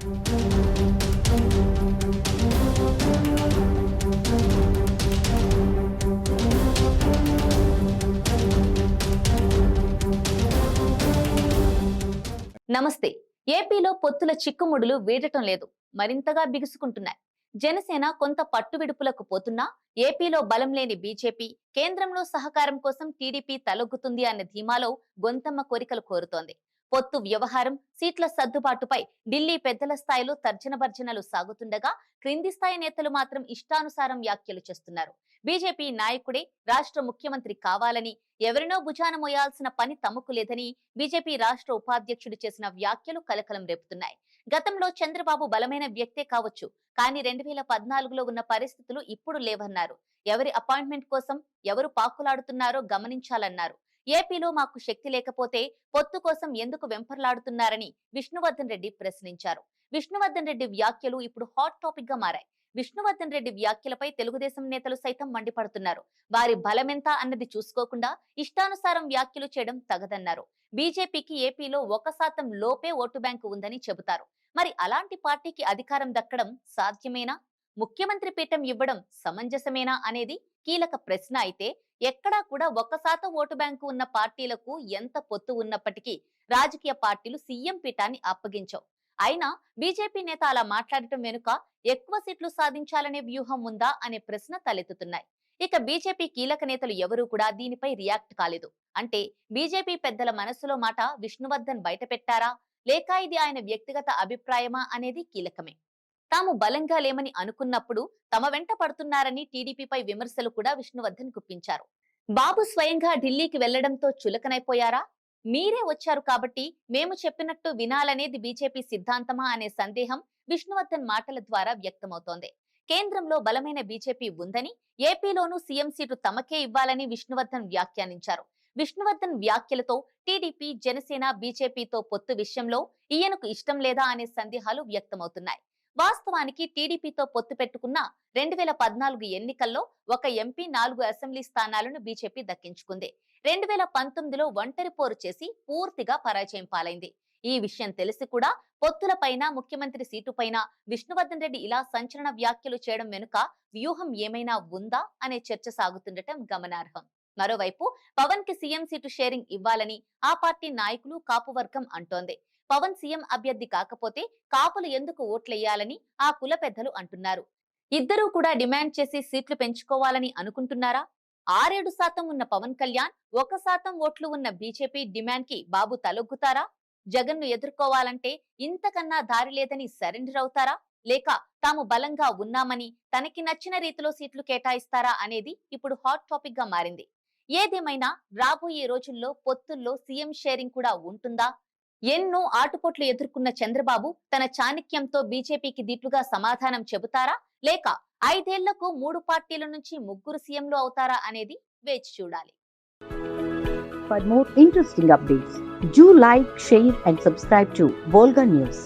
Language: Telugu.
నమస్తే. ఏపీలో పొత్తుల చిక్కుముడులు వీడటం లేదు, మరింతగా బిగుసుకుంటున్నాయి. జనసేన కొంత పట్టువిడుపులకు పోతున్నా ఏపీలో బలం లేని బీజేపీ కేంద్రంలో సహకారం కోసం టీడీపీ తలొగ్గుతుంది అన్న ధీమాలో గొంతమ్మ కోరికలు కోరుతోంది. పొత్తు వ్యవహారం, సీట్ల సర్దుబాటుపై ఢిల్లీ పెద్దల స్థాయిలో తర్జనభర్జనలు సాగుతుండగా క్రింది స్థాయి నేతలు మాత్రం ఇష్టానుసారం వ్యాఖ్యలు చేస్తున్నారు. బీజేపీ నాయకుడే రాష్ట్ర ముఖ్యమంత్రి కావాలని, ఎవరినో భుజాన మోయాల్సిన పని తమకు లేదని బీజేపీ రాష్ట్ర ఉపాధ్యక్షుడు చేసిన వ్యాఖ్యలు కలకలం రేపుతున్నాయి. గతంలో చంద్రబాబు బలమైన వ్యక్తే కావచ్చు, కానీ 2014లో ఉన్న పరిస్థితులు ఇప్పుడు లేవన్నారు. ఎవరి అపాయింట్మెంట్ కోసం ఎవరు పాకులాడుతున్నారో గమనించాలన్నారు. ఏపీలో మాకు శక్తి లేకపోతే పొత్తు కోసం ఎందుకు వెంపర్లాడుతున్నారని విష్ణువర్ధన్ రెడ్డి ప్రశ్నించారు. విష్ణువర్ధన్ రెడ్డి వ్యాఖ్యలు ఇప్పుడు హాట్ టాపిక్ గా మారాయి. విష్ణువర్ధన్ రెడ్డి వ్యాఖ్యలపై తెలుగుదేశం నేతలు సైతం మండిపడుతున్నారు. వారి బలమెంత అన్నది చూసుకోకుండా ఇష్టానుసారం వ్యాఖ్యలు చేయడం తగదన్నారు. బీజేపీకి ఏపీలో 1% లోపే ఓటు బ్యాంకు ఉందని చెబుతారు. మరి అలాంటి పార్టీకి అధికారం దక్కడం సాధ్యమేనా? ముఖ్యమంత్రి పీఠం ఇవ్వడం సమంజసమేనా అనేది కీలక ప్రశ్న. అయితే ఎక్కడా కూడా 1% ఓటు బ్యాంకు ఉన్న పార్టీలకు ఎంత పొత్తు ఉన్నప్పటికీ రాజకీయ పార్టీలు సీఎం పీఠాన్ని అప్పగించవు. అయినా బీజేపీ నేత అలా మాట్లాడటం వెనుక ఎక్కువ సీట్లు సాధించాలనే వ్యూహం ఉందా అనే ప్రశ్న తలెత్తుతున్నాయి. ఇక బీజేపీ కీలక నేతలు ఎవరూ కూడా దీనిపై రియాక్ట్ కాలేదు. అంటే బీజేపీ పెద్దల మనసులో మాట విష్ణువర్ధన్ బయట పెట్టారా, లేక ఇది ఆయన వ్యక్తిగత అభిప్రాయమా అనేది కీలకమే. తాము బలంగా లేమని అనుకున్నప్పుడు తమ వెంట పడుతున్నారని టీడీపీపై విమర్శలు కూడా విష్ణువర్ధన్ గుప్పించారు. బాబు స్వయంగా ఢిల్లీకి వెళ్లడంతో చులకనైపోయారా? మీరే వచ్చారు కాబట్టి మేము చెప్పినట్టు వినాలనేది బీజేపీ సిద్ధాంతమా అనే సందేహం విష్ణువర్ధన్ మాటల ద్వారా వ్యక్తమవుతోంది. కేంద్రంలో బలమైన బీజేపీ ఉందని, ఏపీలోనూ సీఎం సీటు తమకే ఇవ్వాలని విష్ణువర్ధన్ వ్యాఖ్యానించారు. విష్ణువర్ధన్ వ్యాఖ్యలతో టీడీపీ, జనసేన, బీజేపీతో పొత్తు విషయంలో ఈయనకు ఇష్టం లేదా అనే సందేహాలు వ్యక్తమవుతున్నాయి. వాస్తవానికి టీడీపీతో పొత్తు పెట్టుకున్న 2014 ఎన్నికల్లో 1 ఎంపీ, 4 అసెంబ్లీ స్థానాలను బీజేపీ దక్కించుకుంది. 2019లో ఒంటరి పోరు చేసి పూర్తిగా పరాజయం పాలైంది. ఈ విషయం తెలిసి కూడా పొత్తులపైన, ముఖ్యమంత్రి సీటుపైన విష్ణువర్ధన్ రెడ్డి ఇలా సంచలన వ్యాఖ్యలు చేయడం వెనుక వ్యూహం ఏమైనా ఉందా అనే చర్చ సాగుతుండటం గమనార్హం. మరోవైపు పవన్ కి సీఎం సీటు షేరింగ్ ఇవ్వాలని ఆ పార్టీ నాయకులు, కాపు వర్గం అంటోంది. పవన్ సీఎం అభ్యర్థి కాకపోతే కాపులు ఎందుకు ఓట్లెయ్యాలని ఆ కుల పెద్దలు అంటున్నారు. ఇద్దరూ కూడా డిమాండ్ చేసి సీట్లు పెంచుకోవాలని అనుకుంటున్నారా? 6-7% ఉన్న పవన్ కళ్యాణ్, 1% ఓట్లు ఉన్న బీజేపీ డిమాండ్ కి బాబు తలొగ్గుతారా? జగన్ ను ఎదుర్కోవాలంటే ఇంతకన్నా దారి లేదని సరెండర్ అవుతారా? లేక తాము బలంగా ఉన్నామని తనకి నచ్చిన రీతిలో సీట్లు కేటాయిస్తారా అనేది ఇప్పుడు హాట్ టాపిక్ గా మారింది. ఏదేమైనా రాబోయే రోజుల్లో పొత్తుల్లో సీఎం షేరింగ్ కూడా ఉంటుందా? ఎన్నో ఆటుపోట్లు ఎదుర్కొన్న చంద్రబాబు తన చాణక్యంతో బీజేపీకి దీటుగా సమాధానం చెబుతారా, లేక 5 ఏళ్లకు 3 పార్టీల నుంచి 3 సీఎంలు అవుతారా అనేది వేచి చూడాలి. For more interesting updates, do like, share and subscribe to Volga News.